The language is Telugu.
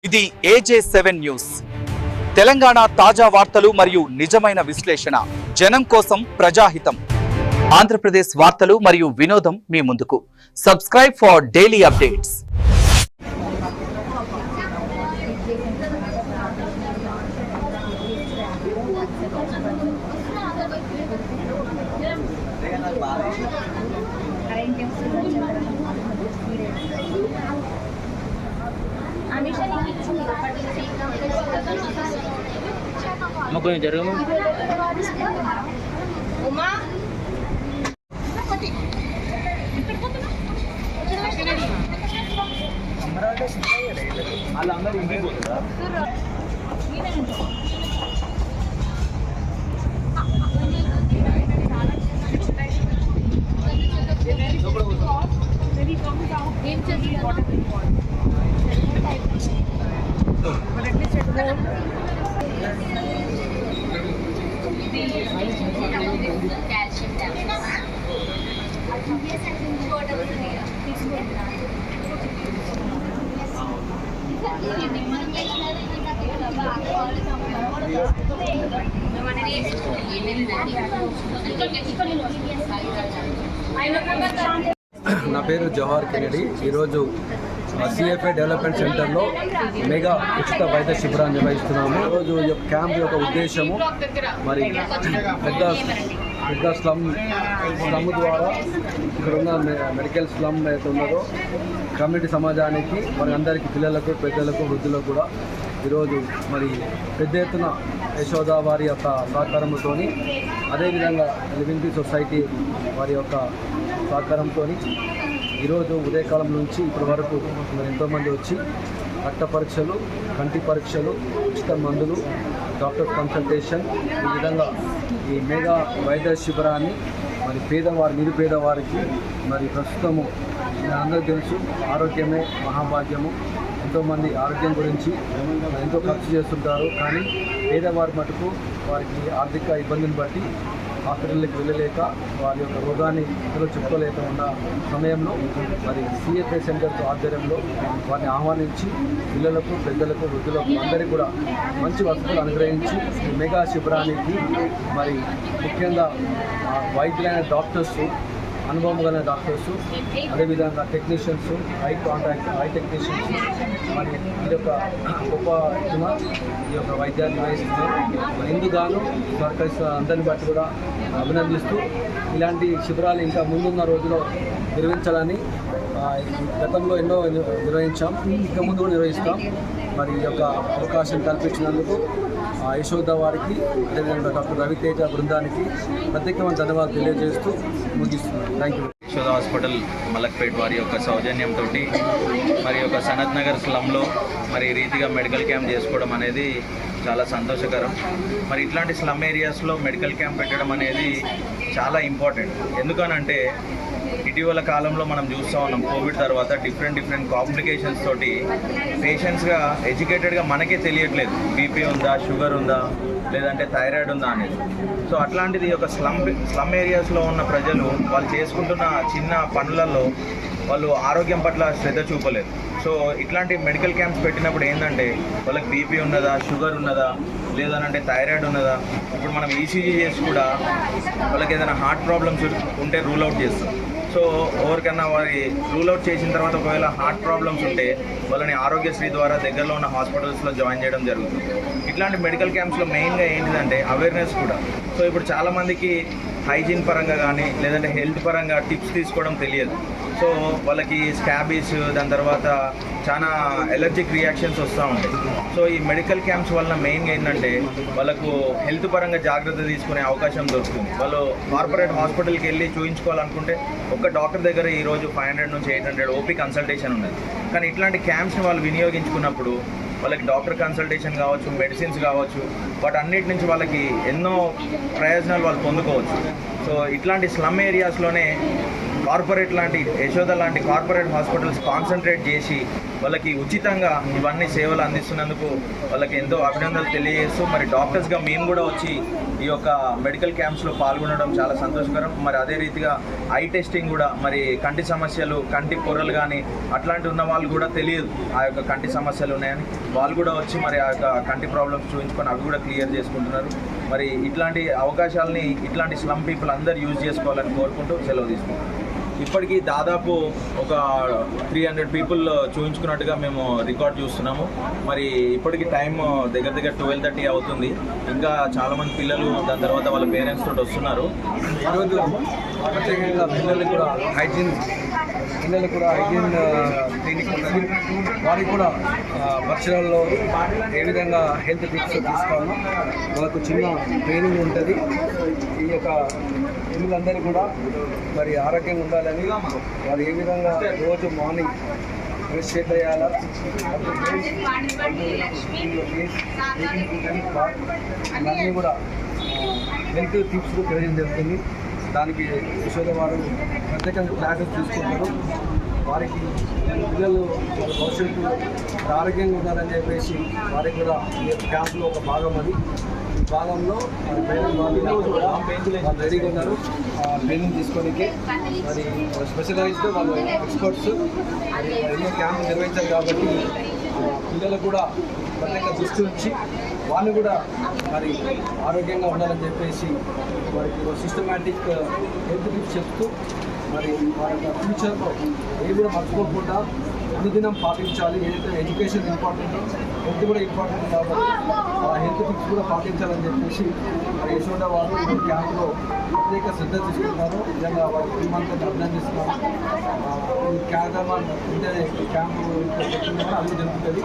ఇది AJ7 న్యూస్. తెలంగాణ తాజా వార్తలు మరియు నిజమైన విశ్లేషణ. జనం కోసం ప్రజాహితం. ఆంధ్రప్రదేశ్ వార్తలు మరియు వినోదం మీ ముందుకు. Subscribe for daily updates. కొంచెం జరగము. వాళ్ళందరూ ఇంటికి పోతుందా? నా పేరు జవహర్ కెనడీ. ఈరోజు CFA డెవలప్మెంట్ సెంటర్లో మెగా ఉచిత వైద్య శిబిరాన్ని నిర్వహిస్తున్నాము. ఈరోజు ఈ యొక్క క్యాంప్ యొక్క ఉద్దేశము మరి పెద్ద స్లమ్ ద్వారా ఇక్కడ ఉన్న మెడికల్ స్లమ్ అయితే ఉన్నదో కమ్యూనిటీ సమాజానికి మరి అందరికీ పిల్లలకు పెద్దలకు వృద్ధులకు కూడా ఈరోజు మరి పెద్ద ఎత్తున యశోద వారి యొక్క సహకారంతో అదేవిధంగా లివింగ్ సొసైటీ వారి యొక్క సహకారంతో ఈరోజు ఉదయకాలం నుంచి ఇప్పటి వరకు మరి ఎంతోమంది వచ్చి రక్త పరీక్షలు, కంటి పరీక్షలు, ఉచిత మందులు, డాక్టర్ కన్సల్టేషన్, ఈ విధంగా ఈ మెగా వైద్య శిబిరాన్ని మరి నిరుపేదవారికి మరి ప్రస్తుతము అందరికీ తెలుసు ఆరోగ్యమే మహాభాగ్యము. ఎంతోమంది ఆరోగ్యం గురించి ఎంతో ఖర్చు చేస్తుంటారు. కానీ పేదవారి మటుకు వారికి ఆర్థిక ఇబ్బందిని బట్టి హాస్పిటల్కి వెళ్ళలేక వారి యొక్క రోగాన్ని ఇతరులు చెప్పుకోలేక ఉన్న సమయంలో మరి CFA సెంటర్ ఆధ్వర్యంలో వారిని ఆహ్వానించి పిల్లలకు, పెద్దలకు, వృద్ధులకు అందరికీ కూడా మంచి వసతులు అనుగ్రహించి ఈ మెగా శిబిరానికి మరి ముఖ్యంగా వైద్యులైన డాక్టర్స్, అనుభవం గల డాక్టర్స్, అదేవిధంగా టెక్నీషియన్స్, ఐ టెక్నీషియన్స్ మరి ఈ యొక్క గొప్ప ఈ యొక్క వైద్యాన్ని నిర్వహిస్తున్నారు. ఇందుగాను సహకరిస్తున్న అందరిని బట్టి కూడా అభినందిస్తూ ఇలాంటి శిబిరాలు ఇంకా ముందున్న రోజుల్లో నిర్వహించాలని గతంలో ఎన్నో నిర్వహించాం, ఇంకా ముందు కూడా నిర్వహిస్తాం. మరి ఈ యొక్క అవకాశం కల్పించినందుకు యశోద వారికి, అదేవిధంగా డాక్టర్ రవితేజ బృందానికి ప్రత్యేకమైన ధన్యవాదాలు తెలియజేస్తూ ముగిస్తున్నాను. Thank you. Yashoda hospital Malakpet వారి యొక్క సౌజన్యంతో మరి యొక్క సనత్ నగర్ స్లమ్లో మరి రీతిగా మెడికల్ క్యాంప్ చేసుకోవడం అనేది చాలా సంతోషకరం. మరి ఇట్లాంటి స్లమ్ ఏరియాస్లో మెడికల్ క్యాంప్ పెట్టడం అనేది చాలా ఇంపార్టెంట్. ఎందుకనంటే ఇటీవల కాలంలో మనం చూస్తూ ఉన్నాం, కోవిడ్ తర్వాత డిఫరెంట్ కాంప్లికేషన్స్ తోటి పేషెంట్స్గా ఎడ్యుకేటెడ్గా మనకే తెలియట్లేదు బీపీ ఉందా, షుగర్ ఉందా, లేదంటే థైరాయిడ్ ఉందా అనేది. సో అట్లాంటిది ఒక స్లమ్ ఏరియాస్లో ఉన్న ప్రజలు వాళ్ళు చేసుకుంటున్న చిన్న పనులలో వాళ్ళు ఆరోగ్యం పట్ల శ్రద్ధ చూపలేదు. సో ఇట్లాంటి మెడికల్ క్యాంప్స్ పెట్టినప్పుడు ఏంటంటే వాళ్ళకి బీపీ ఉన్నదా, షుగర్ ఉన్నదా, లేదనంటే థైరాయిడ్ ఉన్నదా, ఇప్పుడు మనం ECG చేసి కూడా వాళ్ళకి ఏదైనా హార్ట్ ప్రాబ్లమ్స్ ఉంటే రూల్ అవుట్ చేస్తాం. సో ఎవరికన్నా వారి రూల్ అవుట్ చేసిన తర్వాత ఒకవేళ హార్ట్ ప్రాబ్లమ్స్ ఉంటే వాళ్ళని ఆరోగ్యశ్రీ ద్వారా దగ్గరలో ఉన్న హాస్పిటల్స్లో జాయిన్ చేయడం జరుగుతుంది. ఇట్లాంటి మెడికల్ క్యాంప్స్లో మెయిన్గా ఏంటిదంటే అవేర్నెస్ కూడా. సో ఇప్పుడు చాలామందికి హైజీన్ పరంగా కానీ లేదంటే హెల్త్ పరంగా టిప్స్ తీసుకోవడం తెలియదు. సో వాళ్ళకి స్కాబీస్, దాని తర్వాత చాలా ఎలర్జిక్ రియాక్షన్స్ వస్తూ ఉంటాయి. సో ఈ మెడికల్ క్యాంప్స్ వల్ల మెయిన్గా ఏంటంటే వాళ్ళకు హెల్త్ పరంగా జాగ్రత్త తీసుకునే అవకాశం దొరుకుతుంది. వాళ్ళు కార్పొరేట్ హాస్పిటల్కి వెళ్ళి చూయించుకోవాలనుకుంటే ఒక డాక్టర్ దగ్గర ఈరోజు 500 నుంచి 800 OP కన్సల్టేషన్ ఉన్నది. కానీ ఇట్లాంటి క్యాంప్స్ని వాళ్ళు వినియోగించుకున్నప్పుడు వాళ్ళకి డాక్టర్ కన్సల్టేషన్ కావచ్చు, మెడిసిన్స్ కావచ్చు, వాటన్నిటి నుంచి వాళ్ళకి ఎన్నో ప్రయోజనాలు వాళ్ళు పొందుకోవచ్చు. సో ఇట్లాంటి స్లమ్ ఏరియాస్లోనే కార్పొరేట్ లాంటి యశోద లాంటి కార్పొరేట్ హాస్పిటల్స్ కాన్సన్ట్రేట్ చేసి వాళ్ళకి ఉచితంగా ఇవన్నీ సేవలు అందిస్తున్నందుకు వాళ్ళకి ఎంతో అభినందనలు తెలియజేస్తూ మరి డాక్టర్స్గా మేము కూడా వచ్చి ఈ యొక్క మెడికల్ క్యాంప్స్లో పాల్గొనడం చాలా సంతోషకరం. మరి అదే రీతిగా ఐ టెస్టింగ్ కూడా మరి కంటి సమస్యలు, కంటి పొరలు కానీ అట్లాంటి ఉన్న వాళ్ళు కూడా తెలియదు ఆ యొక్క కంటి సమస్యలు ఉన్నాయని, వాళ్ళు కూడా వచ్చి మరి ఆ యొక్క కంటి ప్రాబ్లమ్స్ చూపించుకొని అవి కూడా క్లియర్ చేసుకుంటున్నారు. మరి ఇట్లాంటి అవకాశాలని ఇట్లాంటి స్లమ్ పీపుల్ అందరూ యూజ్ చేసుకోవాలని కోరుకుంటూ సెలవు తీసుకుంటున్నాం. ఇప్పటికీ దాదాపు ఒక 300 పీపుల్ చూపించుకున్నట్టుగా మేము రికార్డ్ చూస్తున్నాము. మరి ఇప్పటికి టైం దగ్గర 12:30 అవుతుంది. ఇంకా చాలామంది పిల్లలు దాని తర్వాత వాళ్ళ పేరెంట్స్ తోటి వస్తున్నారు. ఈరోజు ప్రత్యేకంగా పిల్లలు కూడా హైజీన్ క్లినిక్ ఉన్నది. వారికి కూడా పరిసరాల్లో ఏ విధంగా హెల్త్ టిప్స్ తీసుకోవాలో వాళ్ళకు చిన్న ట్రైనింగ్ ఉంటుంది. ఈ యొక్క పిల్లలందరూ కూడా మరి ఆరోగ్యంగా ఉండాలని వారు ఏ విధంగా రోజు మార్నింగ్ బ్రష్ చేయాలా, ఇవన్నీ కూడా హెల్త్ టిప్స్ తెలియజేయడం జరుగుతుంది. దానికి యశోద వారు ప్రత్యేకంగా క్లాసెస్ తీసుకుంటారు. వారికి పిల్లలు వాళ్ళ భవిష్యత్తు ఆరోగ్యంగా ఉండాలని చెప్పేసి వారికి కూడా ఈ క్యాంప్లో ఒక భాగం అది. ఈ భాగంలో మరి ట్రైనింగ్ వాళ్ళు రెడీగా ఉన్నారు ట్రైనింగ్ తీసుకోవడానికి. మరి స్పెషలైజ్డ్ వాళ్ళు ఎక్స్పర్ట్స్ మరి ఎన్నో క్యాంపులు నిర్వహించారు కాబట్టి పిల్లలు కూడా ప్రత్యేక దృష్టి ఉంచి వాళ్ళు కూడా మరి ఆరోగ్యంగా ఉండాలని చెప్పేసి వారికి సిస్టమేటిక్ హెల్త్ టిప్స్ చెప్తూ మరి వారి యొక్క ఫ్యూచర్లో ఏవి కూడా మర్చిపోకుండా అనుదినం పాటించాలి. ఏదైతే ఎడ్యుకేషన్ ఇంపార్టెంటో హెల్త్ కూడా ఇంపార్టెంట్ కాబట్టి ఆ హెల్త్ టిప్స్ కూడా పాటించాలని చెప్పేసి మరి యశోద వారు ఈ క్యాంప్లో ప్రత్యేక శ్రద్ధ తీసుకుంటున్నారు. నిజంగా వారి కుటుంబాన్ని అభినందిస్తున్నారు. ఈ కార్యక్రమాన్ని ఉంటే క్యాంపు అన్ని జరుగుతుంది.